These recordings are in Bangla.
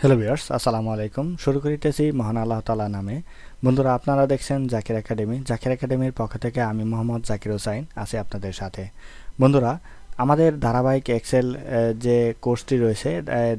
হ্যালো ভিউয়ার্স, আসসালামু আলাইকুম। শুরু করিতেছি মহান আল্লাহ তাআলা নামে। বন্ধুরা, আপনারা দেখছেন জাকির একাডেমি। জাকির একাডেমির পক্ষ থেকে আমি মোহাম্মদ জাকির হোসাইন আছি আপনাদের সাথে। বন্ধুরা, আমাদের ধারাবাহিক এক্সেল যে কোর্সটি রয়েছে,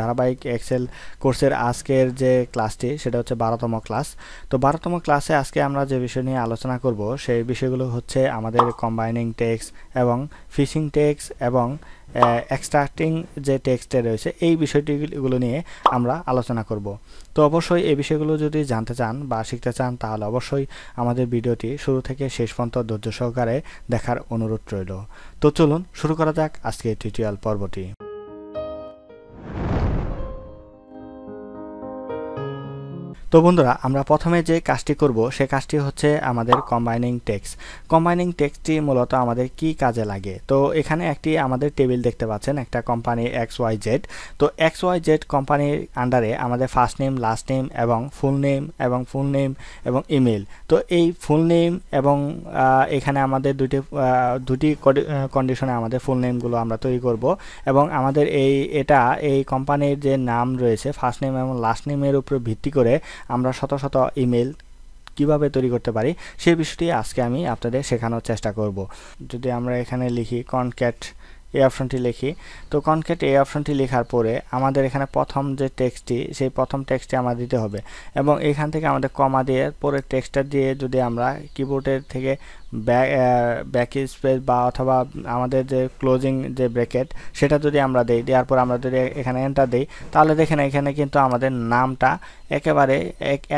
ধারাবাহিক এক্সেল কোর্সের আজকের যে ক্লাসটি সেটা হচ্ছে 12তম ক্লাস। তো 12তম ক্লাসে আজকে আমরা যে বিষয় নিয়ে আলোচনা করব সেই বিষয়গুলো হচ্ছে আমাদের কম্বাইনিং টেক্সট এবং ফিশিং টেক্সট এবং এক্সট্রাক্টিং যে টেক্সটে রয়েছে এই বিষয়টিগুলো নিয়ে আমরা আলোচনা করব। তো অবশ্যই এই বিষয়গুলো যদি জানতে চান বা শিখতে চান তাহলে অবশ্যই আমাদের ভিডিওটি শুরু থেকে শেষ পর্যন্ত ধৈর্য সহকারে দেখার অনুরোধ রইল। তো চলুন শুরু করা যাক আজকের টিউটোরিয়াল পর্বটি। তো বন্ধুরা, আমরা প্রথমে যে কাজটি করব সে কাজটি হচ্ছে আমাদের কম্বাইনিং টেক্সট। কম্বাইনিং টেক্সটটি মূলত আমাদের কি কাজে লাগে? তো এখানে একটি আমাদের টেবিল দেখতে পাচ্ছেন, একটা কোম্পানি XYZ। তো XYZ কোম্পানির আন্ডারে আমাদের ফার্স্ট নেম, লাস্ট নেম এবং ফুল নেম এবং ইমেল। তো এই ফুল নেম এবং এখানে আমাদের দুটি কন্ডিশনে আমাদের ফুল নেমগুলো আমরা তৈরি করব এবং আমাদের এই কোম্পানির যে নাম রয়েছে ফার্স্ট নেম এবং লাস্ট নেমের উপর ভিত্তি করে আমরা শত শত ইমেল কিভাবে তৈরি করতে পারি সেই বিষয়টি আজকে আমি আপনাদের শেখানোর চেষ্টা করব। যদি আমরা এখানে লিখি কনক্যাট এই অপশনটি লিখি, তো কনক্যাট এই অপশনটি লেখার পরে আমাদের এখানে প্রথম যে টেক্সটটি সেই প্রথম টেক্সটটি আমরা দিতে হবে এবং এখান থেকে আমাদের কমা দিয়ে পরে টেক্সটটা দিয়ে যদি আমরা কিবোর্ডের থেকে ব্যাক স্পেস বা অথবা আমাদের যে ক্লোজিং যে ব্র্যাকেট সেটা যদি আমরা দেওয়ার পর আমরা যদি এখানে এন্টার দিই তাহলে দেখেন এখানে কিন্তু আমাদের নামটা একেবারে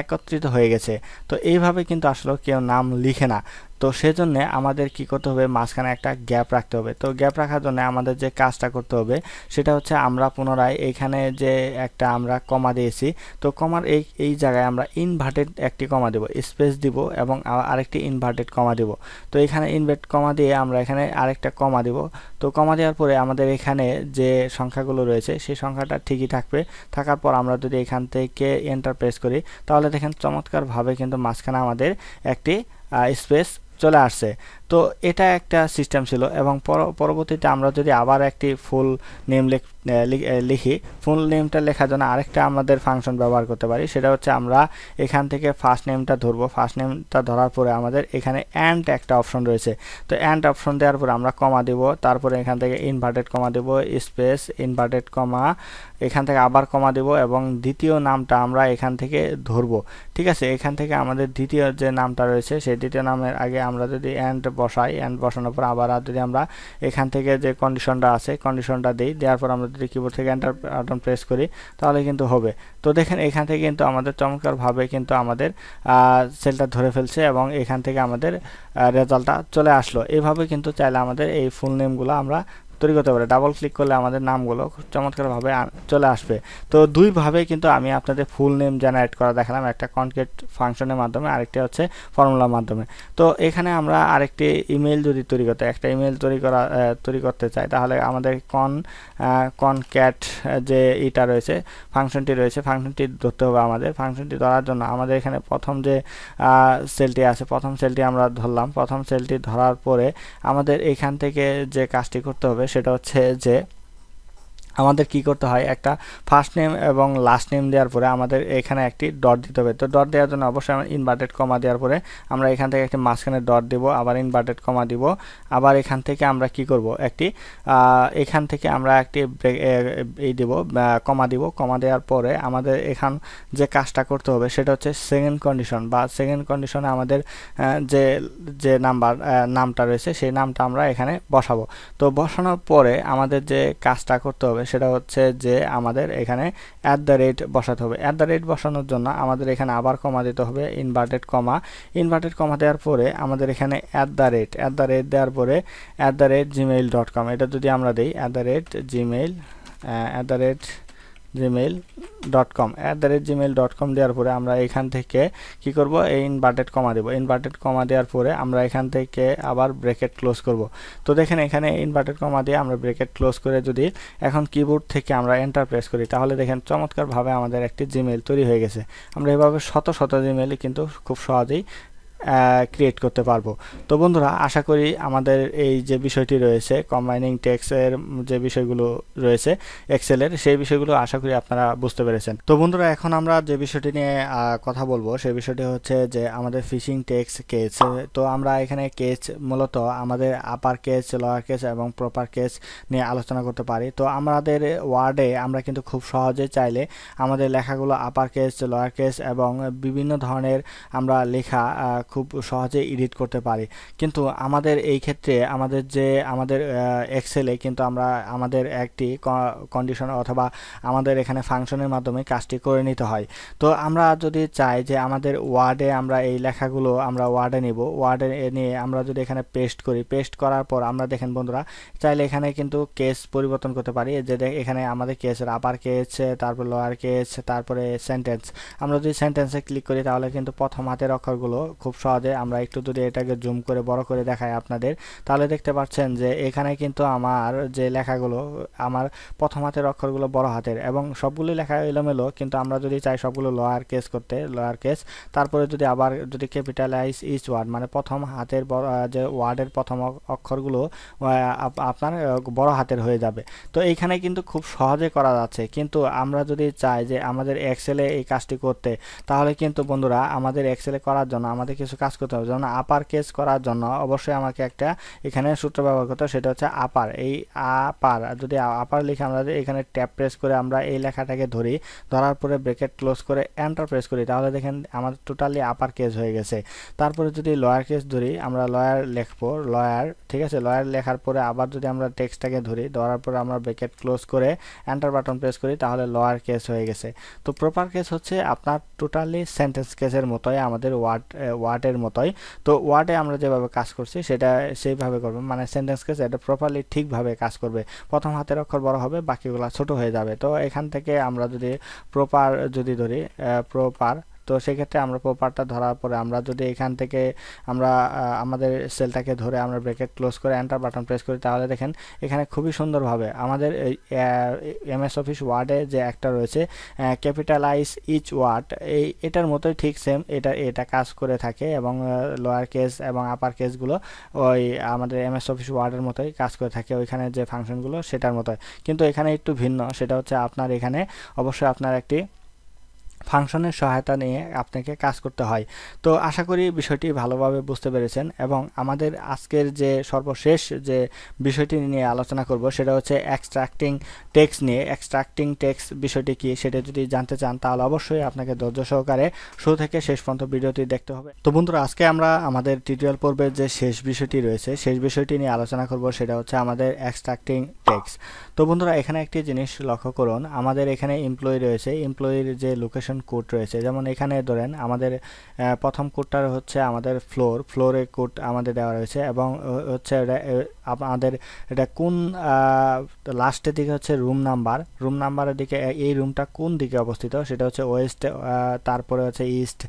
একত্রিত হয়ে গেছে। তো এইভাবে কিন্তু আসলে কেউ নাম লিখে না। তো সেজন্য আমাদের কি করতে হবে, মাঝখানে একটা গ্যাপ রাখতে হবে। তো গ্যাপ রাখার জন্য আমাদের যে কাজটা করতে হবে সেটা হচ্ছে আমরা পুনরায় এখানে যে একটা আমরা কমা দিয়েছি, তো কমার এই জায়গায় আমরা ইনভার্টেড একটি কমা দেব, স্পেস দিব এবং আরেকটি ইনভার্টেড কমা দেব। তো এখানে ইনভার্ট কমা দিয়ে আমরা এখানে আরেকটা কমা দেব। তো কমা দেওয়ার পরে আমাদের এখানে যে সংখ্যাগুলো রয়েছে সেই সংখ্যাটা ঠিকই থাকবে। থাকার পর আমরা যদি এখান থেকে এন্টার প্রেস করি তাহলে দেখেন চমৎকারভাবে কিন্তু মাঝখানে আমাদের একটি স্পেস চলে আসছে। তো এটা একটা সিস্টেম ছিল এবং পরবর্তীতে আমরা যদি আবার একটি ফুল নেম লিখি, ফুল নেমটা লেখার জন্য আরেকটা আমাদের ফাংশন ব্যবহার করতে পারি। সেটা হচ্ছে আমরা এখান থেকে ফার্স্ট নেমটা ধরবো। ফার্স্ট নেমটা ধরার পরে আমাদের এখানে অ্যান্ড একটা অপশন রয়েছে। তো অ্যান্ড অপশন দেওয়ার পরে আমরা কমা দেব, তারপরে এখান থেকে ইনভার্টেড কমা দেব, স্পেস ইনভার্টেড কমা, এখান থেকে আবার কমা দেব এবং দ্বিতীয় নামটা আমরা এখান থেকে ধরবো। ঠিক আছে, এখান থেকে আমাদের দ্বিতীয় যে নামটা রয়েছে সেই দ্বিতীয় নামের আগে আমরা যদি অ্যান্ড বসাই, অ্যান্ড বসানোর পর আবার যদি আমরা এখান থেকে যে কন্ডিশনটা আছে কন্ডিশনটা দিই, দেওয়ার পর আমরা যদি কিবোর্ড থেকে এন্টার বাটন প্রেস করি তাহলে কিন্তু হবে। তো দেখেন এখান থেকে কিন্তু আমাদের চমৎকারভাবে কিন্তু আমাদের সেলটা ধরে ফেলছে এবং এখান থেকে আমাদের রেজাল্টটা চলে আসলো। এইভাবে কিন্তু চাইলে আমাদের এই ফুল নেমগুলো আমরা তৈরি করতে পারে। ডাবল ক্লিক করলে আমাদের নামগুলো চমৎকারভাবে চলে আসবে। তো দুইভাবে কিন্তু আমি আপনাদের ফুল নেম জেনারেট করা দেখালাম, একটা কনক্যাট ফাংশনের মাধ্যমে, আরেকটি হচ্ছে ফর্মুলার মাধ্যমে। তো এখানে আমরা আরেকটি ইমেল যদি একটা ইমেল তৈরি করতে চাই তাহলে আমাদের কনক্যাট যে এটা রয়েছে ফাংশনটি ধরতে হবে। আমাদের ফাংশনটি ধরার জন্য আমাদের এখানে প্রথম যে সেলটি আছে প্রথম সেলটি আমরা ধরলাম। প্রথম সেলটি ধরার পরে আমাদের এখান থেকে যে কাজটি করতে হবে সেটা হচ্ছে যে আমাদের কি করতে হয়, একটা ফার্স্ট নেম এবং লাস্ট নেম দেওয়ার পরে আমাদের এখানে একটি ডট দিতে হবে। তো ডট দেওয়ার জন্য অবশ্যই আমরা ইনভার্টেড কমা দেওয়ার পরে আমরা এখান থেকে একটি মাঝখানে ডট দিব, আবার ইনভার্টেড কমা দিব, আবার এখান থেকে আমরা কি করব, এখান থেকে আমরা একটি কমা দিব। কমা দেওয়ার পরে আমাদের এখান যে কাজটা করতে হবে সেটা হচ্ছে সেকেন্ড কন্ডিশনে আমাদের যে নামটা রয়েছে সেই নামটা আমরা এখানে বসাবো। তো বসানোর পরে আমাদের যে কাজটা করতে হবে সেটা হচ্ছে যে আমাদের এখানে @ বসাতে হবে। @ বসানোর জন্য আমাদের এখানে আবার কমা দিতে হবে, ইনভার্টেড কমা দেওয়ার পরে আমাদের এখানে @ দেওয়ার পরে @gmail.com এটা যদি আমরা দিই gmail.com দেওয়ার পরে আমরা এখান থেকে কি করব, এই ইনভার্টেড কমা দেব। ইনভার্টেড কমা দেওয়ার পরে আমরা এখান থেকে আবার ব্র্যাকেট ক্লোজ করব। তো দেখেন এখানে ইনভার্টেড কমা দিয়ে আমরা ব্র্যাকেট ক্লোজ করে যদি এখন কিবোর্ড থেকে আমরা এন্টার প্রেস করি তাহলে দেখেন চমৎকারভাবে আমাদের একটি জিমেইল তৈরি হয়ে গেছে। আমরা এভাবে শত জিমেইল কিন্তু খুব সহজেই ক্রিয়েট করতে পারবো। তো বন্ধুরা আশা করি আমাদের এই যে বিষয়টি রয়েছে কম্বাইনিং টেক্সটের যে বিষয়গুলো রয়েছে এক্সেলের, সেই বিষয়গুলো আশা করি আপনারা বুঝতে পেরেছেন। তো বন্ধুরা এখন আমরা যে বিষয়টি নিয়ে কথা বলবো সেই বিষয়টি হচ্ছে যে আমাদের ফিশিং টেক্সট কেস। তো আমরা এখানে কেস মূলত আমাদের আপার কেস, লোয়ার কেস এবং প্রপার কেস নিয়ে আলোচনা করতে পারি। তো আমাদের ওয়ার্ডে আমরা কিন্তু খুব সহজে চাইলে আমাদের লেখাগুলো আপার কেস, লোয়ার কেস এবং বিভিন্ন ধরনের আমরা লেখা খুব সহজে এডিট করতে পারি। কিন্তু আমাদের এই ক্ষেত্রে আমাদের এক্সেলে কিন্তু আমরা আমাদের একটি কন্ডিশন অথবা আমাদের এখানে ফাংশনের মাধ্যমে কাজটি করে নিতে হয়। তো আমরা যদি চাই যে আমাদের ওয়ার্ডে আমরা এই লেখাগুলো আমরা ওয়ার্ডে নিব, ওয়ার্ডে নিয়ে আমরা যদি এখানে পেস্ট করি, পেস্ট করার পর আমরা দেখেন বন্ধুরা চাইলে এখানে কিন্তু কেস পরিবর্তন করতে পারি। যে এখানে আমাদের কেসের আপার কেস, তারপর লোয়ার কেস, তারপরে সেন্টেন্স। আমরা যদি সেন্টেন্সে ক্লিক করি তাহলে কিন্তু প্রথম হাতের অক্ষরগুলো খুব সহজে আমরা একটু যদি এটাকে জুম করে বড় করে দেখাই আপনাদের, তাহলে দেখতে পাচ্ছেন যে এখানে কিন্তু আমার যে লেখাগুলো আমার প্রথম হাতের অক্ষরগুলো বড় হাতের এবং সবগুলো লেখা এলোমেলো। কিন্তু আমরা যদি চাই সবগুলো লোয়ার কেস করতে, লোয়ার কেস, তারপরে যদি ক্যাপিটালাইজ ইচ ওয়ার্ড মানে প্রথম হাতের যে ওয়ার্ডের প্রথম অক্ষরগুলো আপনার বড় হাতের হয়ে যাবে। তো এইখানে কিন্তু খুব সহজে করা যাচ্ছে। কিন্তু আমরা যদি চাই যে আমাদের এক্সেলে এই কাজটি করতে, তাহলে কিন্তু বন্ধুরা আমাদের এক্সেলে করার জন্য আমাদের কিছু কাজ করতে হবে। যেমন আপার কেস করার জন্য অবশ্যই আমাকে একটা এখানে সূত্র ব্যবহার করতে হবে, সেটা হচ্ছে আপার। এই আপার যদি আপার লিখে আমরা এখানে ট্যাব প্রেস করে আমরা এই লেখাটাকে ধরি, ধরার পরে ব্রেকেট ক্লোজ করে এন্টার প্রেস করি, তাহলে দেখেন আমাদের টোটালি আপার কেস হয়ে গেছে। তারপরে যদি লয়ার কেস ধরি, আমরা লয়ার লিখবো, লয়ার, ঠিক আছে। লয়ার লেখার পরে আবার যদি আমরা টেক্সটটাকে ধরি, ধরার পরে আমরা ব্রেকেট ক্লোজ করে এন্টার বাটন প্রেস করি, তাহলে লয়ার কেস হয়ে গেছে। তো প্রপার কেস হচ্ছে আপনার টোটালি সেন্টেন্স কেসের মতোই, আমাদের ওয়ার্ডের মতোই। তো ওয়ার্ডে আমরা যেভাবে কাজ করছি সেটা সেইভাবে করবে, মানে সেন্টেন্স কেস এটা প্রপারলি ঠিকভাবে কাজ করবে। প্রথম হাতের অক্ষর বড় হবে, বাকিগুলো ছোট হয়ে যাবে। তো এখান থেকে আমরা যদি প্রপার যদি ধরি, প্রপার, তো সেক্ষেত্রে আমরা প্রপারটা ধরার পরে আমরা যদি এখান থেকে আমরা আমাদের সেলটাকে ধরে আমরা ব্রেকেট ক্লোজ করে এন্টার বাটন প্রেস করি, তাহলে দেখেন এখানে খুবই সুন্দরভাবে আমাদের এমএস অফিস ওয়ার্ডে যে একটা রয়েছে ক্যাপিটালাইজ ইচ ওয়ার্ড, এটার মতোই ঠিক সেম এটা কাজ করে থাকে এবং লোয়ার কেস এবং আপার কেসগুলো ওই আমাদের এমএস অফিস ওয়ার্ডের মতোই কাজ করে থাকে, ওইখানে যে ফাংশনগুলো সেটার মতোই। কিন্তু এখানে একটু ভিন্ন, সেটা হচ্ছে আপনার এখানে অবশ্যই আপনার একটি ফাংশনের সহায়তা নিয়ে আপনাকে কাজ করতে হয়। তো আশা করি বিষয়টি ভালোভাবে বুঝতে পেরেছেন এবং আমাদের আজকের যে সর্বশেষ যে বিষয়টি নিয়ে আলোচনা করব সেটা হচ্ছে এক্সট্রাক্টিং টেক্সট নিয়ে। এক্সট্রাক্টিং টেক্সট বিষয়টি কি সেটা যদি জানতে চান তাহলে অবশ্যই আপনাকে ধৈর্য সহকারে শুরু থেকে শেষ পর্যন্ত ভিডিওটি দেখতে হবে। তো বন্ধুরা আজকে আমরা আমাদের টিউটোরিয়াল পর্বের যে শেষ বিষয়টি রয়েছে শেষ বিষয়টি নিয়ে আলোচনা করব, সেটা হচ্ছে আমাদের এক্সট্রাক্টিং টেক্সট। তো বন্ধুরা এখানে একটি জিনিস লক্ষ্য করুন, আমাদের এখানে এমপ্লয়ি রয়েছে, এমপ্লয়ির যে লোকেশন কোড রয়েছে, যেমন এখানে ধরেন আমাদের প্রথম কোডটা হচ্ছে আমাদের ফ্লোরে কোড আমাদের দেওয়া রয়েছে এবং হচ্ছে আমাদের এটা কোন লাস্টের দিকে হচ্ছে রুম নাম্বারের দিকে, এই রুমটা কোন দিকে অবস্থিত সেটা হচ্ছে ওয়েস্ট, তারপরে হচ্ছে ইস্ট,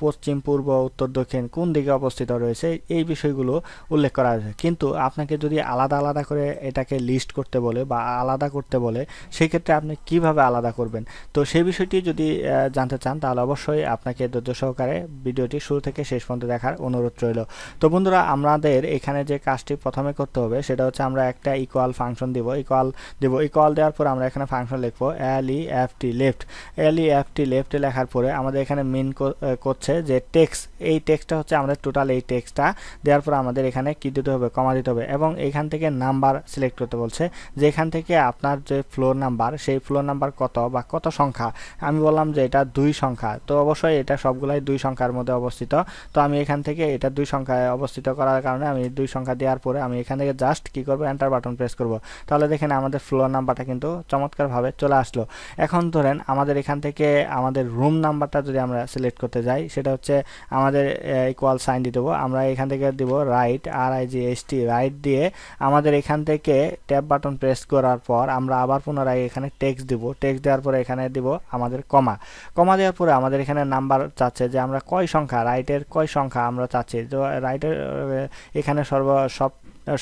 পশ্চিম, পূর্ব, উত্তর, দক্ষিণ কোন দিকে অবস্থিত রয়েছে, এই বিষয়গুলো উল্লেখ করা হয়েছে। কিন্তু আপনাকে যদি আলাদা আলাদা করে এটাকে লিস্ট করতে বলে বা আলাদা করতে বলে, সেক্ষেত্রে আপনি কিভাবে আলাদা করবেন, তো সেই বিষয়টি যদি জানতে চান তাহলে অবশ্যই আপনাকে ধৈর্য সহকারে ভিডিওটি শুরু থেকে শেষ পর্যন্ত দেখার অনুরোধ রইল। তো বন্ধুরা আমাদের এখানে যে কাজটি প্রথমে করতে হবে সেটা হচ্ছে আমরা একটা ইকুয়াল ফাংশন দিব, ইকুয়াল দেওয়ার পর আমরা এখানে ফাংশন লিখবো left লেফট লেখার পরে আমাদের এখানে মেন করছে যে টেক্সট, এই টেক্সটটা হচ্ছে আমাদের টোটাল এই টেক্সটটা দেওয়ার পর আমাদের এখানে কি দিতে হবে, কমা দিতে হবে এবং এখান থেকে নাম্বার সিলেক্ট করতে বলছে যে এখান থেকে আপনার যে ফ্লোর নাম্বার সেই ফ্লোর নাম্বার কত বা কত সংখ্যা। আমি বললাম যে এটা 2 সংখ্যা, তো অবশ্যই এটা সবগুলাই 2 সংখ্যার মধ্যে অবস্থিত। তো আমি এখান থেকে এটা 2 সংখ্যায় অবস্থিত করার কারণে আমি 2 সংখ্যা দেওয়ার পরে আমি এখান থেকে জাস্ট কি করব, এন্টার বাটন প্রেস করব, তাহলে দেখেন আমাদের ফ্লোর নাম্বারটা কিন্তু চমৎকারভাবে চলে আসলো। এখন ধরেন আমাদের এখান থেকে আমাদের রুম নাম্বারটা যদি আমরা সিলেক্ট করতে যাই, সেটা হচ্ছে আমাদের ইকুয়াল সাইন দিয়ে দেবো, আমরা এখান থেকে দিব রাইট, RIGHT রাইট দিয়ে আমাদের এখান থেকে ট্যাব বাটন প্রেস করার পর আমরা আবার পুনরায় এখানে টেক্সট দিব, টেক্সট দেওয়ার পরে এখানে দিব আমাদের কমা দেওয়ার পরে আমাদের এখানে নাম্বার চাচ্ছে যে আমরা কয় সংখ্যা, রাইটের কয় সংখ্যা আমরা চাচ্ছি। তো রাইটের এখানে সব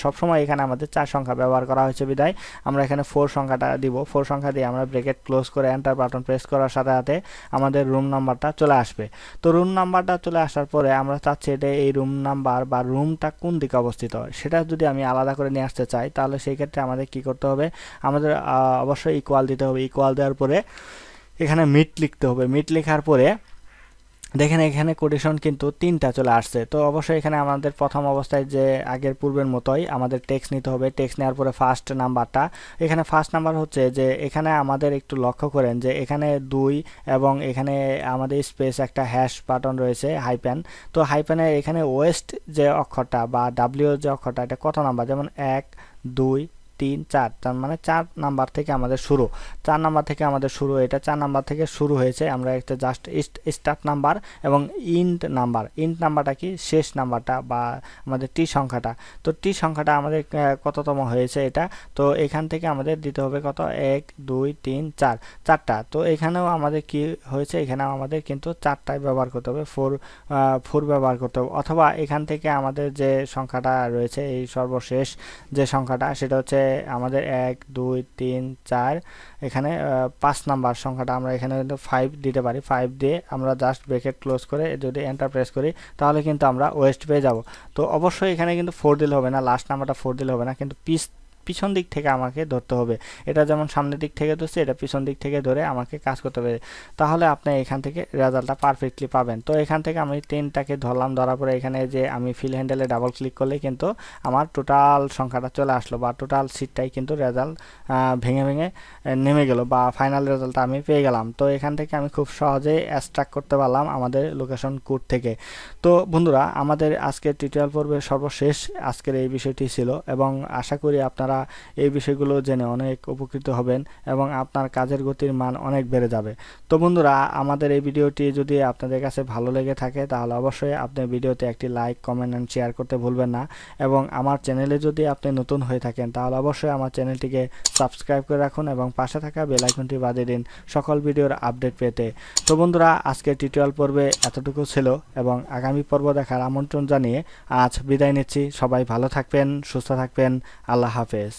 সবসময় এখানে আমাদের 4 সংখ্যা ব্যবহার করা হয়েছে বিধায় আমরা এখানে 4 সংখ্যাটা দিব। 4 সংখ্যা দিয়ে আমরা ব্র্যাকেট ক্লোজ করে এন্টার বাটন প্রেস করার সাথে সাথে আমাদের রুম নাম্বারটা চলে আসবে। তো রুম নাম্বারটা চলে আসার পরে আমরা চাচ্ছি এটা এই রুম নাম্বার বা রুমটা কোন দিকে অবস্থিত সেটা যদি আমি আলাদা করে নিয়ে আসতে চাই, তাহলে সেই ক্ষেত্রে আমাদের কি করতে হবে, আমাদের অবশ্যই ইকুয়াল দিতে হবে। ইকুয়াল দেওয়ার পরে এখানে মিট লিখতে হবে। মিট লেখার পরে দেখেন এখানে কোটেশন কিন্তু 3টা চলে আসছে। তো অবশ্যই এখানে আমাদের প্রথম অবস্থায় যে আগের পূর্বের মতোই আমাদের টেক্সট নিতে হবে। টেক্সট নেওয়ার পরে ফার্স্ট নাম্বারটা, এখানে ফার্স্ট নাম্বার হচ্ছে যে এখানে আমাদের একটু লক্ষ্য করেন যে এখানে 2 এবং এখানে আমাদের স্পেস একটা হ্যাশ বাটন রয়েছে হাইপেন। তো হাইপেনে এখানে ওয়েস্ট যে অক্ষরটা বা ডাব্লিউ যে অক্ষরটা এটা কত নাম্বার, যেমন 1 2 3 4, তার মানে 4 নাম্বার থেকে আমাদের শুরু। 4 নাম্বার থেকে আমাদের শুরু, এটা 4 নাম্বার থেকে শুরু হয়েছে। আমরা একটা জাস্ট স্টার্ট নাম্বার এবং ইন্ট নাম্বার, ইন্ট নাম্বারটা কি শেষ নাম্বারটা বা আমাদের টি সংখ্যাটা। তো টি সংখ্যাটা আমাদের কততম হয়েছে এটা, তো এখান থেকে আমাদের দিতে হবে কত, 1 2 3 4, 4টা। তো এখানেও আমাদের কি হয়েছে, এখানেও আমাদের কিন্তু 4টাই ব্যবহার করতে হবে, 4 ব্যবহার করতে হবে। অথবা এখান থেকে আমাদের যে সংখ্যাটা রয়েছে এই সর্বশেষ যে সংখ্যাটা সেটা হচ্ছে আমাদের 1 2 3 4, এখানে 5 নাম্বার সংখ্যাটা আমরা এখানে 5 দিতে পারি। 5 দিয়ে আমরা জাস্ট ব্র্যাকেট ক্লোজ করে যদি এন্টার প্রেস করি তাহলে কিন্তু আমরা ওয়েস্ট পেয়ে যাব। তো অবশ্যই এখানে কিন্তু 4 দিলে হবে না, লাস্ট নাম্বারটা 4 দিলে হবে না, কিন্তু পিছন দিক থেকে আমাকে ধরতে হবে। এটা যেমন সামনের দিক থেকে ধরছে, এটা পিছন দিক থেকে ধরে আমাকে কাজ করতে হবে, তাহলে আপনি এখান থেকে রেজাল্টটা পারফেক্টলি পাবেন। তো এখান থেকে আমি 10টাকে ধরলাম, ধরার পরে এখানে যে আমি ফিল হ্যান্ডেলে ডাবল ক্লিক করলে কিন্তু আমার টোটাল সংখ্যাটা চলে আসলো বা টোটাল সিটটাই কিন্তু রেজাল্ট ভেঙে ভেঙে নেমে গেল বা ফাইনাল রেজাল্টটা আমি পেয়ে গেলাম। তো এখান থেকে আমি খুব সহজেই এক্সট্রাক্ট করতে পারলাম আমাদের লোকেশন কোড থেকে। তো বন্ধুরা, আমাদের আজকের টিউটোরিয়াল পর্বের সর্বশেষ আজকের এই বিষয়টি ছিল এবং আশা করি আপনারা এই বিষয়গুলো জেনে অনেক উপকৃত হবেন এবং আপনার কাজের গতির মান অনেক বেড়ে যাবে। তো বন্ধুরা, আমাদের এই ভিডিওটি যদি আপনাদের কাছে ভালো লেগে থাকে তাহলে অবশ্যই আপনি ভিডিওতে একটি লাইক কমেন্ট এন্ড শেয়ার করতে ভুলবেন না এবং আমার চ্যানেলে যদি আপনি নতুন হয়ে থাকেন তাহলে অবশ্যই আমার চ্যানেলটিকে সাবস্ক্রাইব করে রাখুন এবং পাশে থাকা বেল আইকনটি বাজিয়ে দিন সকল ভিডিওর আপডেট পেতে। তো বন্ধুরা, আজকের টিউটোরিয়াল পর্বে এতটুকু ছিল এবং আগামী পর্ব দেখার আমন্ত্রণ জানিয়ে আজ বিদায় নিচ্ছি। সবাই ভালো থাকবেন, সুস্থ থাকবেন। আল্লাহ হাফেজ।